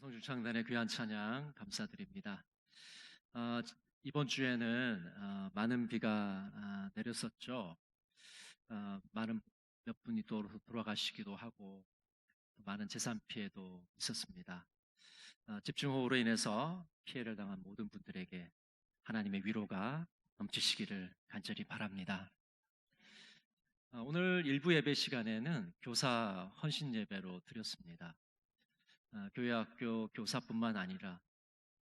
성주창단의 귀한 찬양 감사드립니다. 어, 이번 주에는 많은 비가 내렸었죠. 많은 몇 분이 또 돌아가시기도 하고 또 많은 재산 피해도 있었습니다. 집중호우로 인해서 피해를 당한 모든 분들에게 하나님의 위로가 넘치시기를 간절히 바랍니다. 오늘 일부 예배 시간에는 교사 헌신 예배로 드렸습니다. 교회 학교 교사뿐만 아니라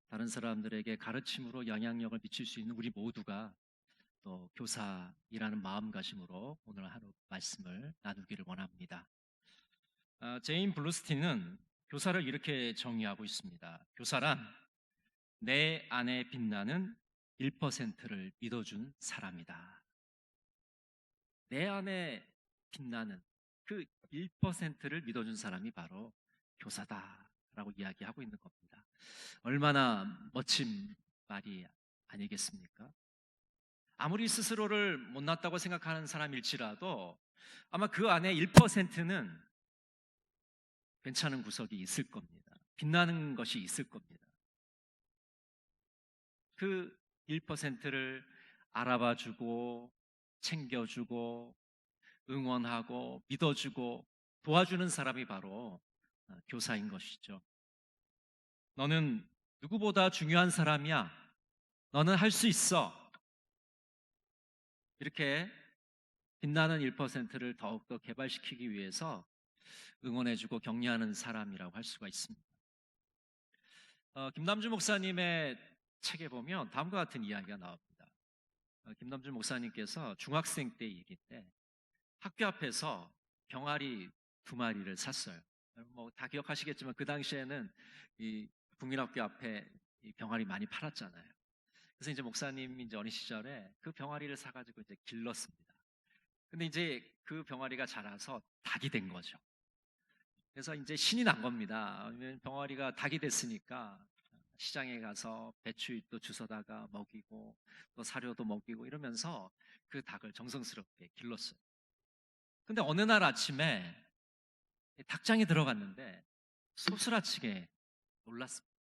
다른 사람들에게 가르침으로 영향력을 미칠 수 있는 우리 모두가 또 교사이라는 마음가짐으로 오늘 하루 말씀을 나누기를 원합니다. 제인 블루스틴은 교사를 이렇게 정의하고 있습니다. 교사란 내 안에 빛나는 1%를 믿어준 사람이다. 내 안에 빛나는 그 1%를 믿어준 사람이 바로 교사다라고 이야기하고 있는 겁니다. 얼마나 멋진 말이 아니겠습니까? 아무리 스스로를 못났다고 생각하는 사람일지라도 아마 그 안에 1%는 괜찮은 구석이 있을 겁니다. 빛나는 것이 있을 겁니다. 그 1%를 알아봐주고 챙겨주고 응원하고 믿어주고 도와주는 사람이 바로 교사인 것이죠. 너는 누구보다 중요한 사람이야. 너는 할 수 있어. 이렇게 빛나는 1%를 더욱더 개발시키기 위해서 응원해주고 격려하는 사람이라고 할 수가 있습니다. 김남주 목사님의 책에 보면 다음과 같은 이야기가 나옵니다. 김남주 목사님께서 중학생 때 일인데 학교 앞에서 병아리 2마리를 샀어요. 뭐 다 기억하시겠지만 그 당시에는 이 국민학교 앞에 이 병아리 많이 팔았잖아요. 그래서 이제 목사님이 이제 어린 시절에 그 병아리를 사가지고 이제 길렀습니다. 근데 이제 그 병아리가 자라서 닭이 된 거죠. 그래서 이제 신이 난 겁니다. 병아리가 닭이 됐으니까 시장에 가서 배추잎도 주워다가 먹이고 또 사료도 먹이고 이러면서 그 닭을 정성스럽게 길렀어요. 근데 어느 날 아침에 닭장에 들어갔는데 소스라치게 놀랐습니다.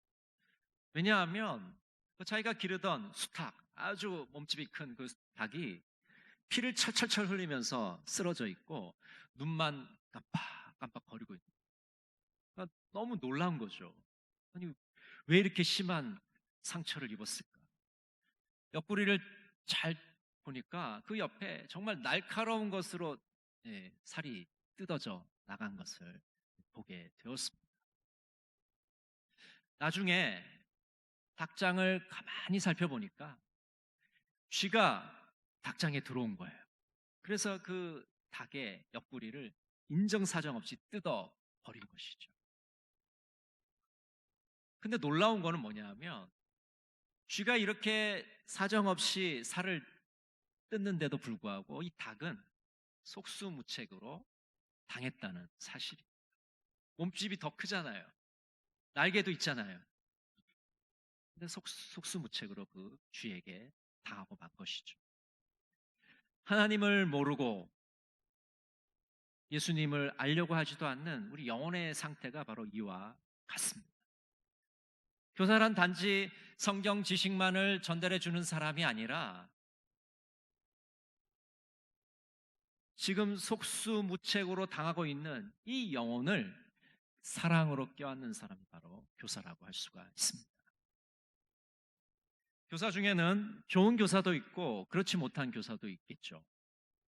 왜냐하면 자기가 기르던 수탉, 아주 몸집이 큰 그 닭이 피를 철철철 흘리면서 쓰러져 있고 눈만 깜빡깜빡 거리고 있는 거예요. 그러니까 너무 놀라운 거죠. 아니, 왜 이렇게 심한 상처를 입었을까? 옆구리를 잘 보니까 그 옆에 정말 날카로운 것으로 살이 뜯어져 나간 것을 보게 되었습니다. 나중에 닭장을 가만히 살펴보니까 쥐가 닭장에 들어온 거예요. 그래서 그 닭의 옆구리를 인정사정 없이 뜯어 버린 것이죠. 근데 놀라운 거는 뭐냐면 쥐가 이렇게 사정없이 살을 뜯는데도 불구하고 이 닭은 속수무책으로 당했다는 사실입니다. 몸집이 더 크잖아요. 날개도 있잖아요. 근데 속수무책으로 그 쥐에게 당하고 만 것이죠. 하나님을 모르고 예수님을 알려고 하지도 않는 우리 영혼의 상태가 바로 이와 같습니다. 교사란 단지 성경 지식만을 전달해 주는 사람이 아니라 지금 속수무책으로 당하고 있는 이 영혼을 사랑으로 껴안는 사람이 바로 교사라고 할 수가 있습니다. 교사 중에는 좋은 교사도 있고 그렇지 못한 교사도 있겠죠.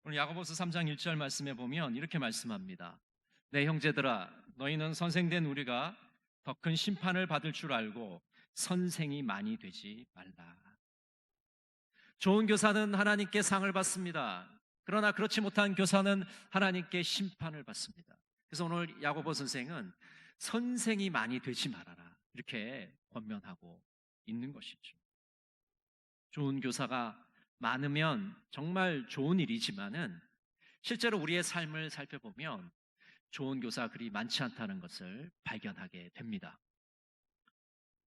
오늘 야고보서 3장 1절 말씀에 보면 이렇게 말씀합니다. 내 형제들아 너희는 선생된 우리가 더 큰 심판을 받을 줄 알고 선생이 많이 되지 말라. 좋은 교사는 하나님께 상을 받습니다. 그러나 그렇지 못한 교사는 하나님께 심판을 받습니다. 그래서 오늘 야고보 선생은 선생이 많이 되지 말아라 이렇게 권면하고 있는 것이죠. 좋은 교사가 많으면 정말 좋은 일이지만은 실제로 우리의 삶을 살펴보면 좋은 교사 그리 많지 않다는 것을 발견하게 됩니다.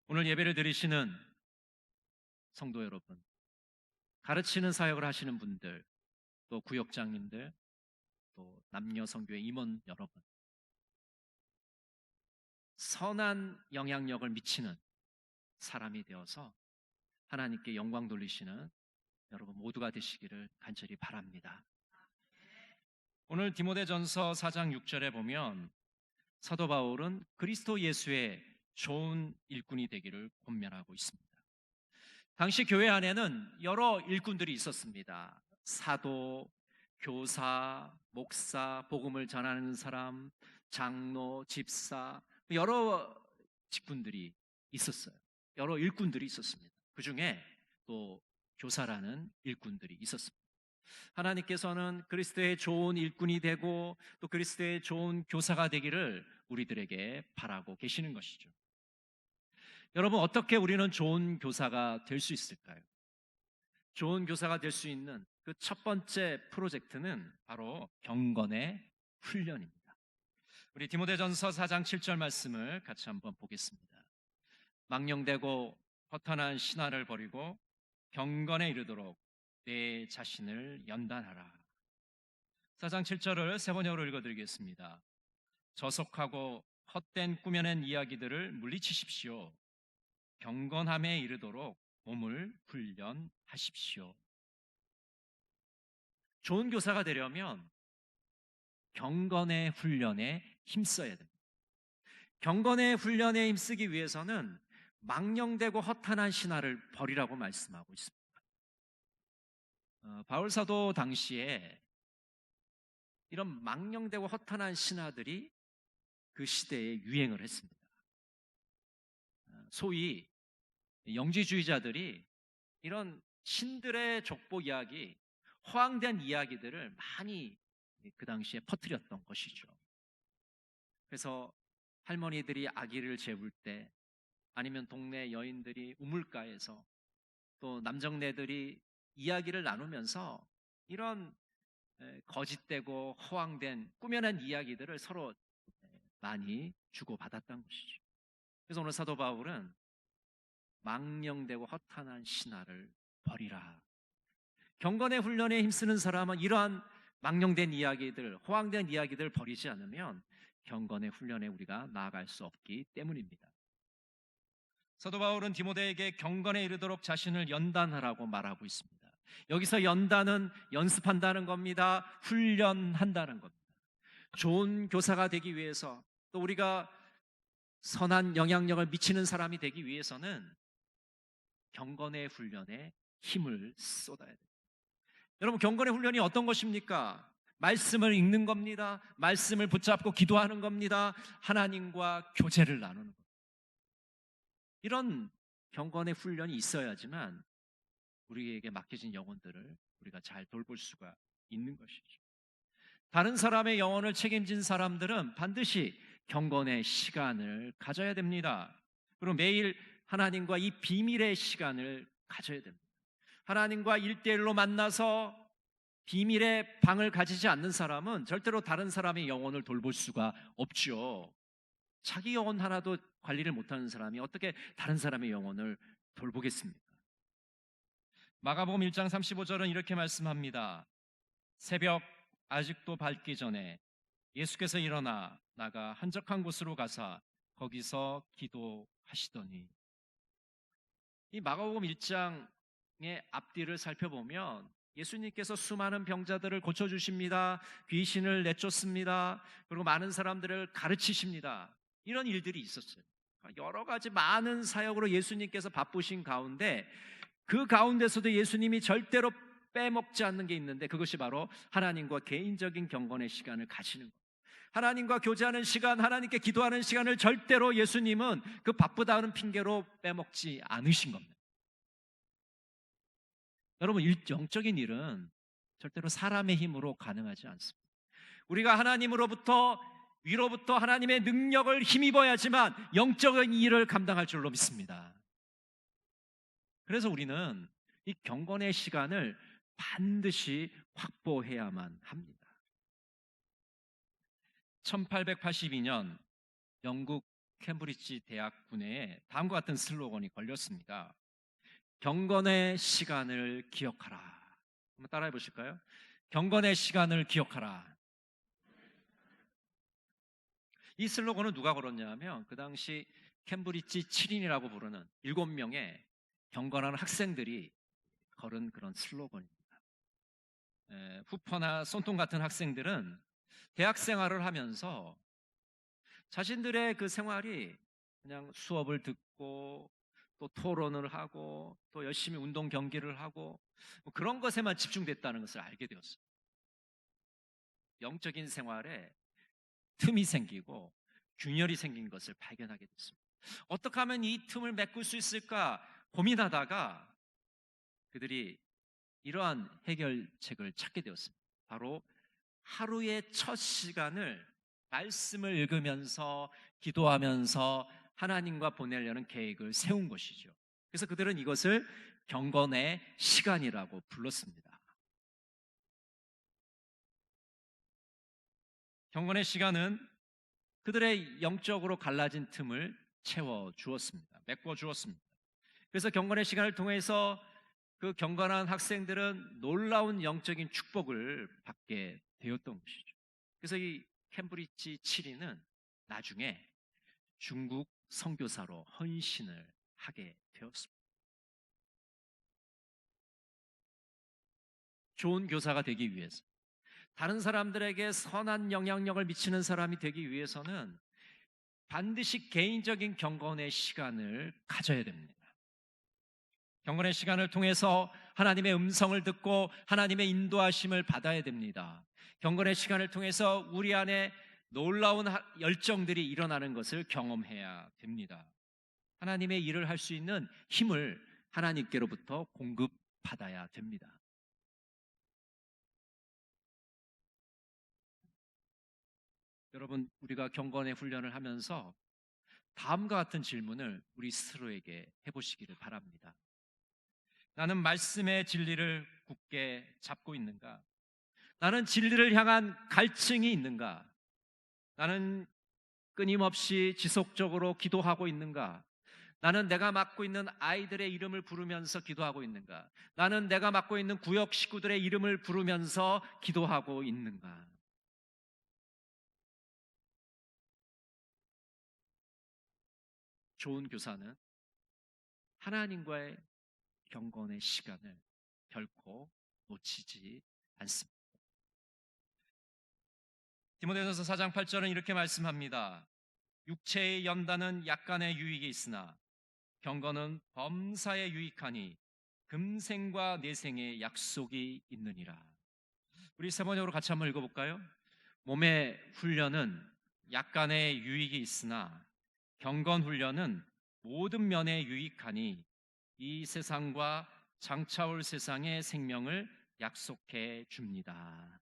오늘 예배를 드리시는 성도 여러분, 가르치는 사역을 하시는 분들, 또 구역장님들, 또 남녀 성교회 임원 여러분, 선한 영향력을 미치는 사람이 되어서 하나님께 영광 돌리시는 여러분 모두가 되시기를 간절히 바랍니다. 오늘 디모데전서 4장 6절에 보면 사도 바울은 그리스도 예수의 좋은 일꾼이 되기를 권면하고 있습니다. 당시 교회 안에는 여러 일꾼들이 있었습니다. 사도, 교사, 목사, 복음을 전하는 사람, 장로, 집사, 여러 직분들이 있었어요. 여러 일꾼들이 있었습니다. 그 중에 또 교사라는 일꾼들이 있었습니다. 하나님께서는 그리스도의 좋은 일꾼이 되고 또 그리스도의 좋은 교사가 되기를 우리들에게 바라고 계시는 것이죠. 여러분, 어떻게 우리는 좋은 교사가 될 수 있을까요? 좋은 교사가 될 수 있는 그 첫 번째 프로젝트는 바로 경건의 훈련입니다. 우리 디모데전서 4장 7절 말씀을 같이 한번 보겠습니다. 망령되고 허탄한 신화를 버리고 경건에 이르도록 내 자신을 연단하라. 4장 7절을 세 번역으로 읽어드리겠습니다. 저속하고 헛된 꾸며낸 이야기들을 물리치십시오. 경건함에 이르도록 몸을 훈련하십시오. 좋은 교사가 되려면 경건의 훈련에 힘써야 됩니다. 경건의 훈련에 힘쓰기 위해서는 망령되고 허탄한 신화를 버리라고 말씀하고 있습니다. 바울 사도 당시에 이런 망령되고 허탄한 신화들이 그 시대에 유행을 했습니다. 소위 영지주의자들이 이런 신들의 족보 이야기, 허황된 이야기들을 많이 그 당시에 퍼뜨렸던 것이죠. 그래서 할머니들이 아기를 재울 때, 아니면 동네 여인들이 우물가에서, 또 남정네들이 이야기를 나누면서 이런 거짓되고 허황된 꾸며낸 이야기들을 서로 많이 주고받았던 것이죠. 그래서 오늘 사도 바울은 망령되고 허탄한 신화를 버리라. 경건의 훈련에 힘쓰는 사람은 이러한 망령된 이야기들, 허황된 이야기들을 버리지 않으면 경건의 훈련에 우리가 나아갈 수 없기 때문입니다. 사도 바울은 디모데에게 경건에 이르도록 자신을 연단하라고 말하고 있습니다. 여기서 연단은 연습한다는 겁니다. 훈련한다는 겁니다. 좋은 교사가 되기 위해서, 또 우리가 선한 영향력을 미치는 사람이 되기 위해서는 경건의 훈련에 힘을 쏟아야 됩니다. 여러분, 경건의 훈련이 어떤 것입니까? 말씀을 읽는 겁니다. 말씀을 붙잡고 기도하는 겁니다. 하나님과 교제를 나누는 겁니다. 이런 경건의 훈련이 있어야지만 우리에게 맡겨진 영혼들을 우리가 잘 돌볼 수가 있는 것이죠. 다른 사람의 영혼을 책임진 사람들은 반드시 경건의 시간을 가져야 됩니다. 그리고 매일 하나님과 이 비밀의 시간을 가져야 됩니다. 하나님과 1대1로 만나서 비밀의 방을 가지지 않는 사람은 절대로 다른 사람의 영혼을 돌볼 수가 없죠. 자기 영혼 하나도 관리를 못하는 사람이 어떻게 다른 사람의 영혼을 돌보겠습니까? 마가복음 1장 35절은 이렇게 말씀합니다. 새벽 아직도 밝기 전에 예수께서 일어나 나가 한적한 곳으로 가사 거기서 기도하시더니, 이 마가복음 1장의 앞뒤를 살펴보면 예수님께서 수많은 병자들을 고쳐주십니다. 귀신을 내쫓습니다. 그리고 많은 사람들을 가르치십니다. 이런 일들이 있었어요. 여러 가지 많은 사역으로 예수님께서 바쁘신 가운데, 그 가운데서도 예수님이 절대로 빼먹지 않는 게 있는데, 그것이 바로 하나님과 개인적인 경건의 시간을 가지는 것. 하나님과 교제하는 시간, 하나님께 기도하는 시간을 절대로 예수님은 그 바쁘다는 핑계로 빼먹지 않으신 겁니다. 여러분, 영적인 일은 절대로 사람의 힘으로 가능하지 않습니다. 우리가 하나님으로부터, 위로부터 하나님의 능력을 힘입어야지만 영적인 일을 감당할 줄로 믿습니다. 그래서 우리는 이 경건의 시간을 반드시 확보해야만 합니다. 1882년 영국 캠브리지 대학 군내에 다음과 같은 슬로건이 걸렸습니다. 경건의 시간을 기억하라. 한번 따라해 보실까요? 경건의 시간을 기억하라. 이 슬로건은 누가 걸었냐면 그 당시 캠브리지 7인이라고 부르는 7명의 경건한 학생들이 걸은 그런 슬로건입니다. 후퍼나 손통 같은 학생들은 대학 생활을 하면서 자신들의 그 생활이 그냥 수업을 듣고 또 토론을 하고 또 열심히 운동 경기를 하고 뭐 그런 것에만 집중됐다는 것을 알게 되었어요. 영적인 생활에 틈이 생기고 균열이 생긴 것을 발견하게 됐습니다. 어떻게 하면 이 틈을 메꿀 수 있을까 고민하다가 그들이 이러한 해결책을 찾게 되었습니다. 바로 하루의 첫 시간을 말씀을 읽으면서 기도하면서 하나님과 보내려는 계획을 세운 것이죠. 그래서 그들은 이것을 경건의 시간이라고 불렀습니다. 경건의 시간은 그들의 영적으로 갈라진 틈을 채워 주었습니다. 메꿔 주었습니다. 그래서 경건의 시간을 통해서 그 경건한 학생들은 놀라운 영적인 축복을 받게 되었던 것이죠. 그래서 이 캠브리지 7인은 나중에 중국 선교사로 헌신을 하게 되었습니다. 좋은 교사가 되기 위해서, 다른 사람들에게 선한 영향력을 미치는 사람이 되기 위해서는 반드시 개인적인 경건의 시간을 가져야 됩니다. 경건의 시간을 통해서 하나님의 음성을 듣고 하나님의 인도하심을 받아야 됩니다. 경건의 시간을 통해서 우리 안에 놀라운 열정들이 일어나는 것을 경험해야 됩니다. 하나님의 일을 할 수 있는 힘을 하나님께로부터 공급받아야 됩니다. 여러분, 우리가 경건의 훈련을 하면서 다음과 같은 질문을 우리 스스로에게 해보시기를 바랍니다. 나는 말씀의 진리를 굳게 잡고 있는가? 나는 진리를 향한 갈증이 있는가? 나는 끊임없이 지속적으로 기도하고 있는가? 나는 내가 맡고 있는 아이들의 이름을 부르면서 기도하고 있는가? 나는 내가 맡고 있는 구역 식구들의 이름을 부르면서 기도하고 있는가? 좋은 교사는 하나님과의 경건의 시간을 결코 놓치지 않습니다. 디모데전서 4장 8절은 이렇게 말씀합니다. 육체의 연단은 약간의 유익이 있으나 경건은 범사에 유익하니 금생과 내생의 약속이 있느니라. 우리 세 번역으로 같이 한번 읽어볼까요? 몸의 훈련은 약간의 유익이 있으나 경건 훈련은 모든 면에 유익하니 이 세상과 장차올 세상의 생명을 약속해 줍니다.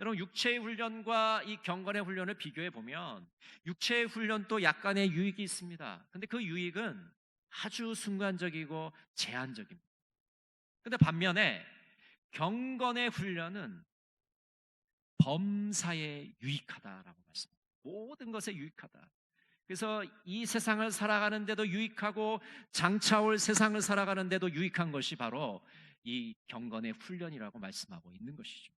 여러분, 육체의 훈련과 이 경건의 훈련을 비교해 보면 육체의 훈련도 약간의 유익이 있습니다. 근데 그 유익은 아주 순간적이고 제한적입니다. 근데 반면에 경건의 훈련은 범사에 유익하다라고 말씀합니다. 모든 것에 유익하다. 그래서 이 세상을 살아가는데도 유익하고 장차올 세상을 살아가는데도 유익한 것이 바로 이 경건의 훈련이라고 말씀하고 있는 것이죠.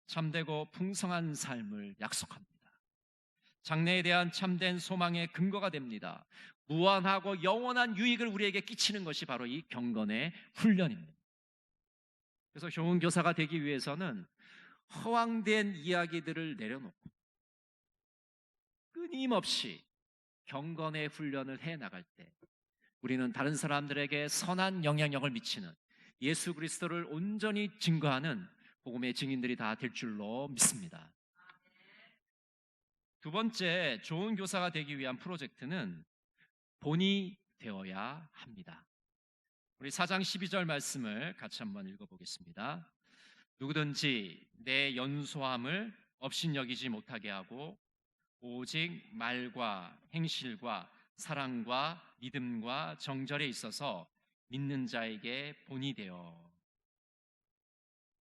참되고 풍성한 삶을 약속합니다. 장래에 대한 참된 소망의 근거가 됩니다. 무한하고 영원한 유익을 우리에게 끼치는 것이 바로 이 경건의 훈련입니다. 그래서 좋은 교사가 되기 위해서는 허황된 이야기들을 내려놓고 끊임없이 경건의 훈련을 해 나갈 때 우리는 다른 사람들에게 선한 영향력을 미치는 예수 그리스도를 온전히 증거하는 복음의 증인들이 다 될 줄로 믿습니다. 두 번째, 좋은 교사가 되기 위한 프로젝트는 본이 되어야 합니다. 우리 4장 12절 말씀을 같이 한번 읽어보겠습니다. 누구든지 내 연소함을 업신여기지 못하게 하고 오직 말과 행실과 사랑과 믿음과 정절에 있어서 믿는 자에게 본이 되어.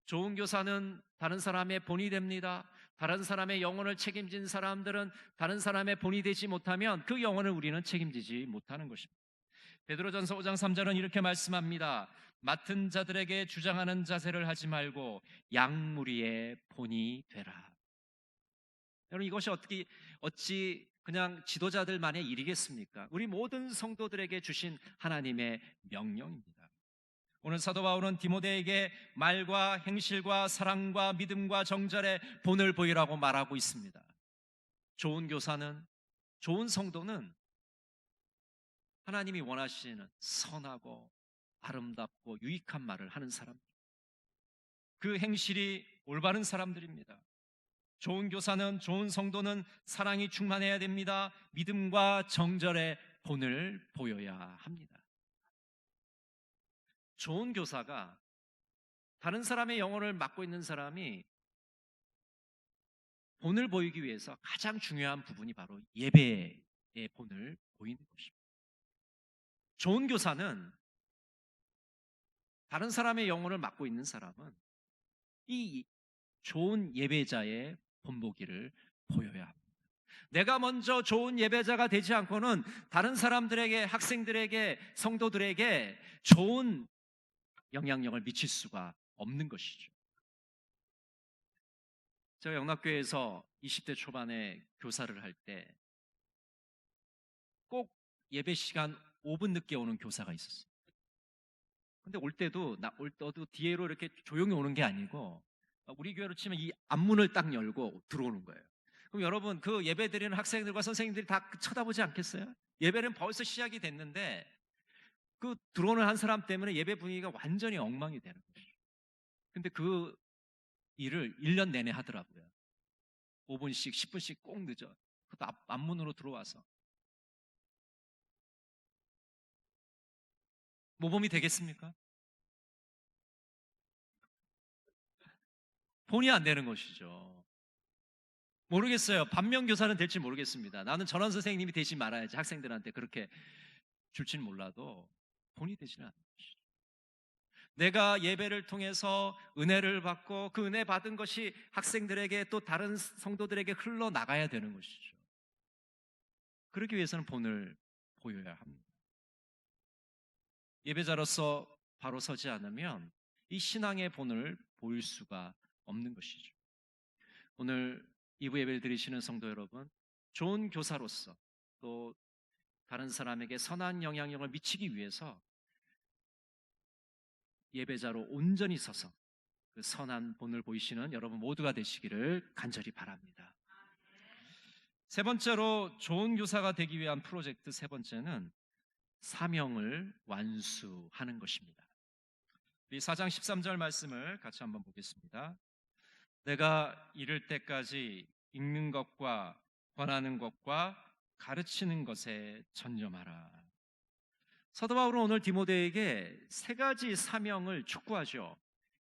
좋은 교사는 다른 사람의 본이 됩니다. 다른 사람의 영혼을 책임진 사람들은 다른 사람의 본이 되지 못하면 그 영혼을 우리는 책임지지 못하는 것입니다. 베드로전서 5장 3절은 이렇게 말씀합니다. 맡은 자들에게 주장하는 자세를 하지 말고 양무리의 본이 되라. 여러분, 이것이 어찌 그냥 지도자들만의 일이겠습니까? 우리 모든 성도들에게 주신 하나님의 명령입니다. 오늘 사도 바울은 디모데에게 말과 행실과 사랑과 믿음과 정절의 본을 보이라고 말하고 있습니다. 좋은 교사는, 좋은 성도는 하나님이 원하시는 선하고 아름답고 유익한 말을 하는 사람, 그 행실이 올바른 사람들입니다. 좋은 교사는, 좋은 성도는 사랑이 충만해야 됩니다. 믿음과 정절의 본을 보여야 합니다. 좋은 교사가, 다른 사람의 영혼을 맡고 있는 사람이 본을 보이기 위해서 가장 중요한 부분이 바로 예배의 본을 보이는 것입니다. 좋은 교사는, 다른 사람의 영혼을 맡고 있는 사람은 이 좋은 예배자의 본보기를 보여야 합니다. 내가 먼저 좋은 예배자가 되지 않고는 다른 사람들에게, 학생들에게, 성도들에게 좋은 영향력을 미칠 수가 없는 것이죠. 제가 영락교회에서 20대 초반에 교사를 할 때 꼭 예배 시간 5분 늦게 오는 교사가 있었어요. 근데 올 때도 뒤로 이렇게 조용히 오는 게 아니고 우리 교회로 치면 이 앞문을 딱 열고 들어오는 거예요. 그럼 여러분, 그 예배 드리는 학생들과 선생님들이 다 쳐다보지 않겠어요? 예배는 벌써 시작이 됐는데 그 들어오는 한 사람 때문에 예배 분위기가 완전히 엉망이 되는 거예요. 근데 그 일을 1년 내내 하더라고요. 5분씩 10분씩 꼭 늦어. 그것도 앞문으로 들어와서. 모범이 되겠습니까? 본이 안 되는 것이죠. 모르겠어요. 반면교사는 될지 모르겠습니다. 나는 전원 선생님이 되지 말아야지 학생들한테 그렇게 줄지는 몰라도 본이 되지는 않는 것이죠. 내가 예배를 통해서 은혜를 받고 그 은혜 받은 것이 학생들에게 또 다른 성도들에게 흘러나가야 되는 것이죠. 그러기 위해서는 본을 보여야 합니다. 예배자로서 바로 서지 않으면 이 신앙의 본을 보일 수가 없는 것이죠. 오늘 2부 예배를 드리시는 성도 여러분, 좋은 교사로서 또 다른 사람에게 선한 영향력을 미치기 위해서 예배자로 온전히 서서 그 선한 본을 보이시는 여러분 모두가 되시기를 간절히 바랍니다. 세 번째로 좋은 교사가 되기 위한 프로젝트 세 번째는 사명을 완수하는 것입니다. 우리 4장 13절 말씀을 같이 한번 보겠습니다. 내가 이를 때까지 읽는 것과 권하는 것과 가르치는 것에 전념하라. 사도 바울은 오늘 디모데에게 세 가지 사명을 촉구하죠.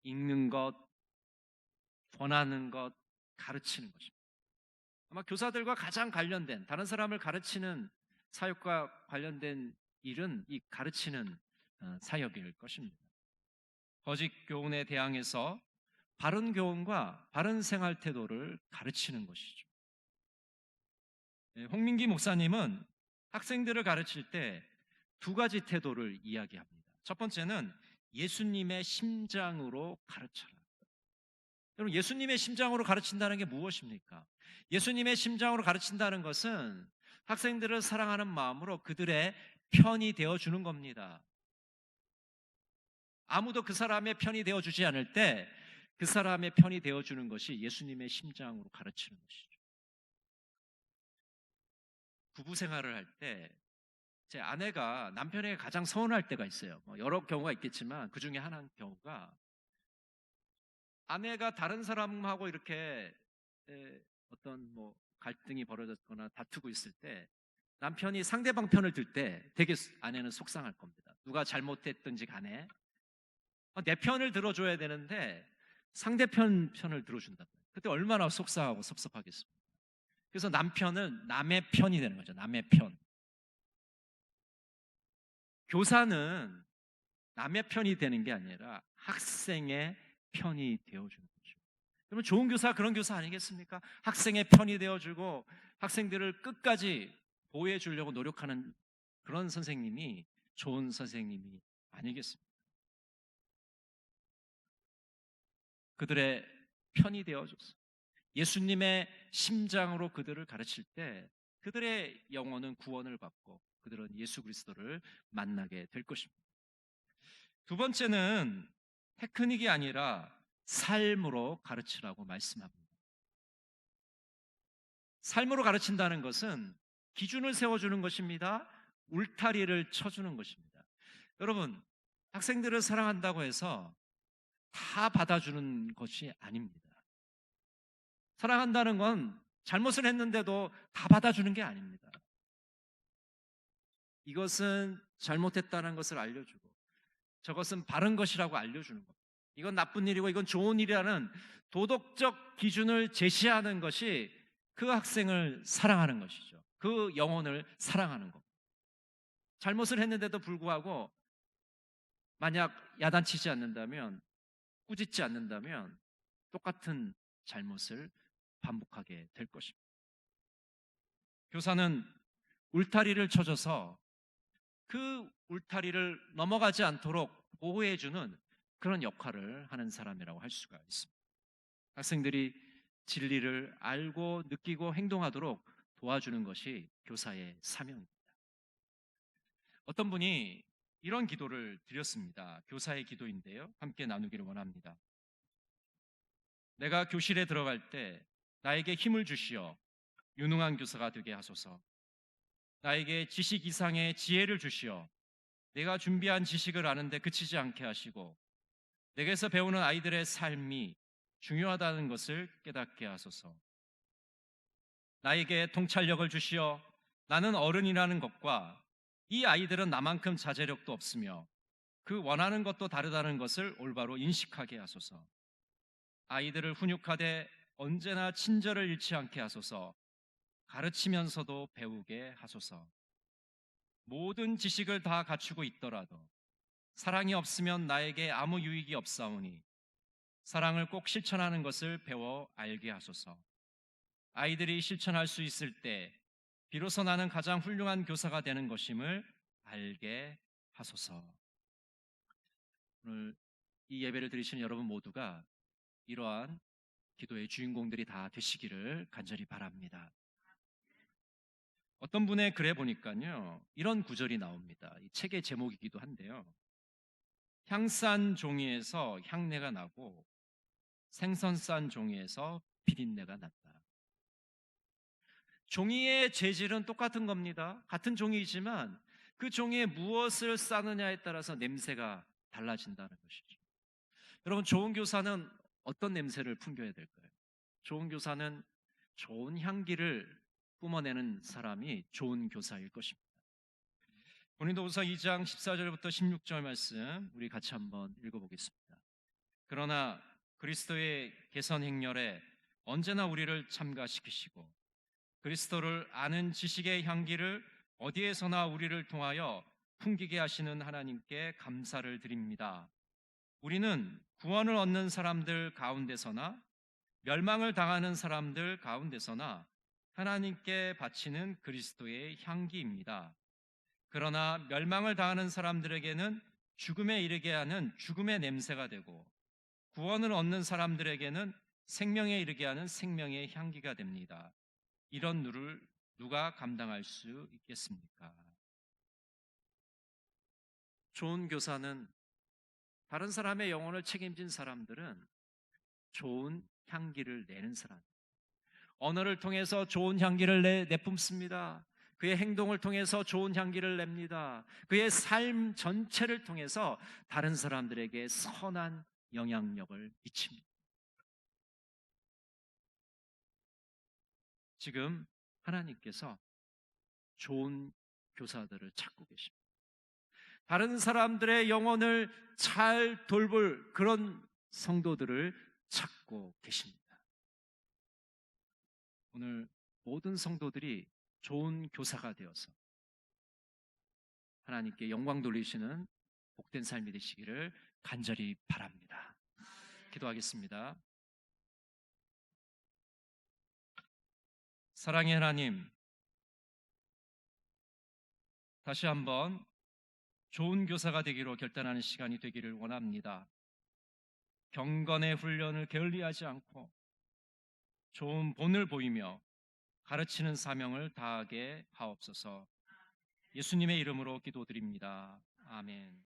읽는 것, 권하는 것, 가르치는 것입니다. 아마 교사들과 가장 관련된, 다른 사람을 가르치는 사역과 관련된 일은 이 가르치는 사역일 것입니다. 거짓 교훈에 대항해서 바른 교훈과 바른 생활 태도를 가르치는 것이죠. 홍민기 목사님은 학생들을 가르칠 때 두 가지 태도를 이야기합니다. 첫 번째는 예수님의 심장으로 가르쳐라. 여러분, 예수님의 심장으로 가르친다는 게 무엇입니까? 예수님의 심장으로 가르친다는 것은 학생들을 사랑하는 마음으로 그들의 편이 되어주는 겁니다. 아무도 그 사람의 편이 되어주지 않을 때 그 사람의 편이 되어주는 것이 예수님의 심장으로 가르치는 것이죠. 부부 생활을 할 때 제 아내가 남편에게 가장 서운할 때가 있어요. 여러 경우가 있겠지만 그 중에 하나인 경우가, 아내가 다른 사람하고 이렇게 어떤 갈등이 벌어졌거나 다투고 있을 때 남편이 상대방 편을 들 때 되게 아내는 속상할 겁니다. 누가 잘못했든지 간에 내 편을 들어줘야 되는데 상대편 편을 들어준다. 그때 얼마나 속상하고 섭섭하겠습니까? 그래서 남편은 남의 편이 되는 거죠. 남의 편. 교사는 남의 편이 되는 게 아니라 학생의 편이 되어주는 거죠. 그러면 좋은 교사 그런 교사 아니겠습니까? 학생의 편이 되어주고 학생들을 끝까지 보호해 주려고 노력하는 그런 선생님이 좋은 선생님이 아니겠습니까? 그들의 편이 되어줬어. 예수님의 심장으로 그들을 가르칠 때 그들의 영혼은 구원을 받고 그들은 예수 그리스도를 만나게 될 것입니다. 두 번째는 테크닉이 아니라 삶으로 가르치라고 말씀합니다. 삶으로 가르친다는 것은 기준을 세워주는 것입니다. 울타리를 쳐주는 것입니다. 여러분, 학생들을 사랑한다고 해서 다 받아주는 것이 아닙니다. 사랑한다는 건 잘못을 했는데도 다 받아주는 게 아닙니다. 이것은 잘못했다는 것을 알려주고 저것은 바른 것이라고 알려주는 것. 이건 나쁜 일이고 이건 좋은 일이라는 도덕적 기준을 제시하는 것이 그 학생을 사랑하는 것이죠. 그 영혼을 사랑하는 것. 잘못을 했는데도 불구하고 만약 야단치지 않는다면, 꾸짖지 않는다면 똑같은 잘못을 반복하게 될 것입니다. 교사는 울타리를 쳐줘서 그 울타리를 넘어가지 않도록 보호해주는 그런 역할을 하는 사람이라고 할 수가 있습니다. 학생들이 진리를 알고 느끼고 행동하도록 도와주는 것이 교사의 사명입니다. 어떤 분이 이런 기도를 드렸습니다. 교사의 기도인데요. 함께 나누기를 원합니다. 내가 교실에 들어갈 때 나에게 힘을 주시어 유능한 교사가 되게 하소서. 나에게 지식 이상의 지혜를 주시어 내가 준비한 지식을 아는데 그치지 않게 하시고 내게서 배우는 아이들의 삶이 중요하다는 것을 깨닫게 하소서. 나에게 통찰력을 주시어 나는 어른이라는 것과 이 아이들은 나만큼 자제력도 없으며 그 원하는 것도 다르다는 것을 올바로 인식하게 하소서. 아이들을 훈육하되 언제나 친절을 잃지 않게 하소서. 가르치면서도 배우게 하소서. 모든 지식을 다 갖추고 있더라도 사랑이 없으면 나에게 아무 유익이 없사오니 사랑을 꼭 실천하는 것을 배워 알게 하소서. 아이들이 실천할 수 있을 때 비로소 나는 가장 훌륭한 교사가 되는 것임을 알게 하소서. 오늘 이 예배를 드리시는 여러분 모두가 이러한 기도의 주인공들이 다 되시기를 간절히 바랍니다. 어떤 분의 글에 보니까요, 이런 구절이 나옵니다. 이 책의 제목이기도 한데요. 향싼 종이에서 향내가 나고 생선 싼 종이에서 비린내가 났다. 종이의 재질은 똑같은 겁니다. 같은 종이지만 그 종이에 무엇을 싸느냐에 따라서 냄새가 달라진다는 것이죠. 여러분, 좋은 교사는 어떤 냄새를 풍겨야 될까요? 좋은 교사는 좋은 향기를 뿜어내는 사람이 좋은 교사일 것입니다. 고린도후서 2장 14절부터 16절 말씀 우리 같이 한번 읽어보겠습니다. 그러나 그리스도의 개선 행렬에 언제나 우리를 참가시키시고 그리스도를 아는 지식의 향기를 어디에서나 우리를 통하여 풍기게 하시는 하나님께 감사를 드립니다. 우리는 구원을 얻는 사람들 가운데서나 멸망을 당하는 사람들 가운데서나 하나님께 바치는 그리스도의 향기입니다. 그러나 멸망을 당하는 사람들에게는 죽음에 이르게 하는 죽음의 냄새가 되고 구원을 얻는 사람들에게는 생명에 이르게 하는 생명의 향기가 됩니다. 이런 누를 누가 감당할 수 있겠습니까? 좋은 교사는 다른 사람의 영혼을 책임진 사람들은 좋은 향기를 내는 사람. 언어를 통해서 좋은 향기를 내뿜습니다. 그의 행동을 통해서 좋은 향기를 냅니다. 그의 삶 전체를 통해서 다른 사람들에게 선한 영향력을 미칩니다. 지금 하나님께서 좋은 교사들을 찾고 계십니다. 다른 사람들의 영혼을 잘 돌볼 그런 성도들을 찾고 계십니다. 오늘 모든 성도들이 좋은 교사가 되어서 하나님께 영광 돌리시는 복된 삶이 되시기를 간절히 바랍니다. 기도하겠습니다. 사랑의 하나님, 다시 한번 좋은 교사가 되기로 결단하는 시간이 되기를 원합니다. 경건의 훈련을 게을리하지 않고 좋은 본을 보이며 가르치는 사명을 다하게 하옵소서. 예수님의 이름으로 기도드립니다. 아멘.